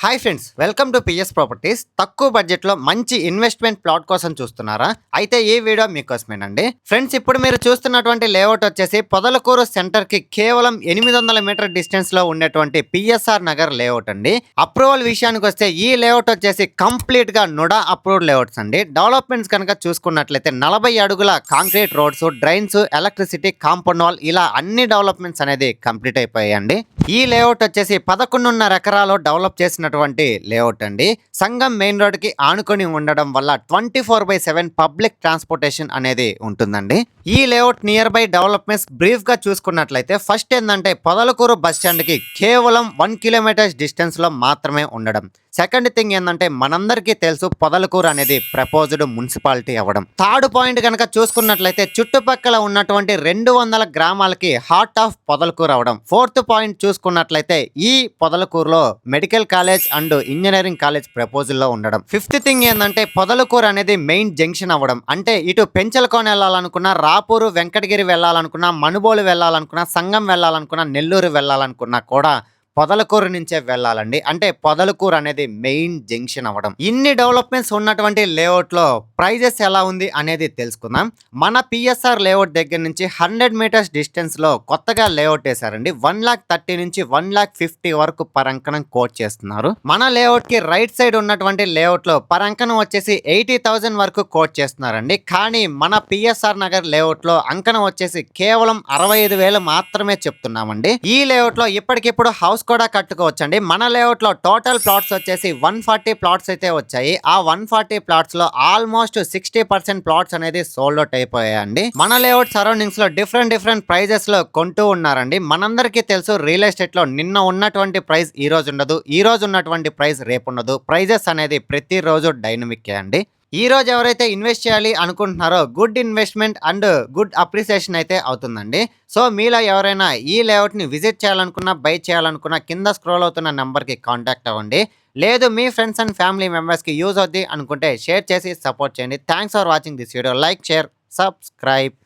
Hi friends, welcome to PS properties. తక్కువ బడ్జెట్లో మంచి ఇన్వెస్ట్మెంట్ ప్లాట్ కోసం చూస్తున్నారా? అయితే ఈ వీడియో మీకోసమేనండి. ఫ్రెండ్స్, ఇప్పుడు మీరు చూస్తున్నటువంటి లేఅవుట్ వచ్చేసి పొదలకూరు సెంటర్కి కేవలం 800 మీటర్ డిస్టెన్స్లో ఉండేటువంటి పిఎస్ఆర్ నగర్ లేఅవుట్ అండి. అప్రూవల్ విషయానికి వస్తే ఈ లేఅవుట్ వచ్చేసి కంప్లీట్గా నుడా అప్రూవ్డ్ లేఅవుట్స్ అండి. డెవలప్మెంట్స్ కనుక చూసుకున్నట్లయితే 40 అడుగుల concrete roads, drains, electricity, compound wall ఇలా అన్ని డెవలప్మెంట్స్ అనేది కంప్లీట్ అయిపోయాయండి. ఈ లేఅవుట్ వచ్చేసి 11.5 ఎకరాలు డెవలప్ చేసినటువంటి లేఅవుట్ అండి. సంగం మెయిన్ రోడ్ కి ఆనుకొని ఉండడం వల్ల 24/7 పబ్లిక్ ట్రాన్స్పోర్టేషన్ అనేది ఉంటుందండి. ఈ layout near by developments brief గా చూసుకున్నట్లయితే ఫస్ట్ ఏంటంటే పొదలకూరు బస్ స్టాండ్ కి కేవలం 1 కిలోమీటర్స్ డిస్టెన్స్ లో మాత్రమే ఉండడం. సెకండ్ థింగ్ ఏంటంటే మనందరికీ తెలుసు పొదలకూరు అనేది ప్రపోజ్డ్ మున్సిపాలిటీ అవ్వడం. థర్డ్ పాయింట్ కనుక చూసుకున్నట్లయితే చుట్టుపక్కల ఉన్నటువంటి 200 గ్రామాలకి హార్ట్ ఆఫ్ పొదలకూరు అవడం. ఫోర్త్ పాయింట్ చూసుకున్నట్లయితే ఈ పొదలకూరులో medical college and engineering college proposal లో ఉండడం. ఫిఫ్త్ థింగ్ ఏంటంటే పొదలకూరు అనేది మెయిన్ జంక్షన్ అవ్వడం. అంటే ఇటు పెంచలకోన వెళ్ళాలనుకున్నా, రాపూరు వెంకటగిరి వెళ్ళాలనుకున్నా, మనుబోలు వెళ్ళాలనుకున్నా, సంగం వెళ్ళాలనుకున్నా, నెల్లూరు వెళ్ళాలనుకున్నా కూడా పొదలకూరు నుంచే వెళ్ళాలండి. అంటే పొదలకూరు అనేది మెయిన్ జంక్షన్ అవ్వడం. ఇన్ని డెవలప్మెంట్స్ ఉన్నటువంటి లేఅవుట్ లో ప్రైజెస్ ఎలా ఉంది అనేది తెలుసుకుందాం. మన పిఎస్ఆర్ లేఅవుట్ దగ్గర నుంచి 100 మీటర్స్ డిస్టెన్స్ లో కొత్తగా లేఅవుట్ వేశారండి. 1,30,000 నుంచి 1,50,000 వరకు పర్ అంకణం కోట్ చేస్తున్నారు. మన లేఅవుట్ కి రైట్ సైడ్ ఉన్నటువంటి లేఅవుట్ లో పర్ అంకణం వచ్చేసి 80,000 వరకు కోట్ చేస్తున్నారండి. కానీ మన పిఎస్ఆర్ నగర్ లేఅవుట్ లో అంకణం వచ్చేసి కేవలం 65,000 మాత్రమే చెప్తున్నామండి. ఈ లేఅవుట్ లో ఇప్పటికిప్పుడు హౌస్ కూడా కట్టుకోవచ్చండి. మన లేఅవుట్ లో టోటల్ ప్లాట్స్ వచ్చేసి 140 ప్లాట్స్ అయితే వచ్చాయి. ఆ 140 ప్లాట్స్ లో ఆల్మోస్ట్ 60% ప్లాట్స్ అనేది సోల్డ్ అవుట్ అయిపోయాయండి. మన లేఅవుట్ సరౌండింగ్స్ లో డిఫరెంట్ ప్రైజెస్ లో కొంటూ ఉన్నారండి. మనందరికీ తెలుసు రియల్ ఎస్టేట్ లో నిన్న ఉన్నటువంటి ప్రైస్ ఈ రోజు ఉండదు, ఈ రోజు ఉన్నటువంటి ప్రైస్ రేపు ఉండదు. ప్రైజెస్ అనేది ప్రతిరోజు డైనమిక్ అండి. ఈ రోజు ఎవరైతే ఇన్వెస్ట్ చేయాలి అనుకుంటున్నారో good investment and good appreciation అయితే అవుతుందండి. సో మీలో ఎవరైనా ఈ లేఅవుట్ని విజిట్ చేయాలనుకున్నా, బై చేయాలనుకున్నా కింద స్క్రోల్ అవుతున్న నెంబర్కి కాంటాక్ట్ అవ్వండి. లేదు మీ ఫ్రెండ్స్ అండ్ ఫ్యామిలీ మెంబర్స్కి యూజ్ అవుద్ది అనుకుంటే షేర్ చేసి సపోర్ట్ చేయండి. Thanks for watching this video. Like, share, subscribe.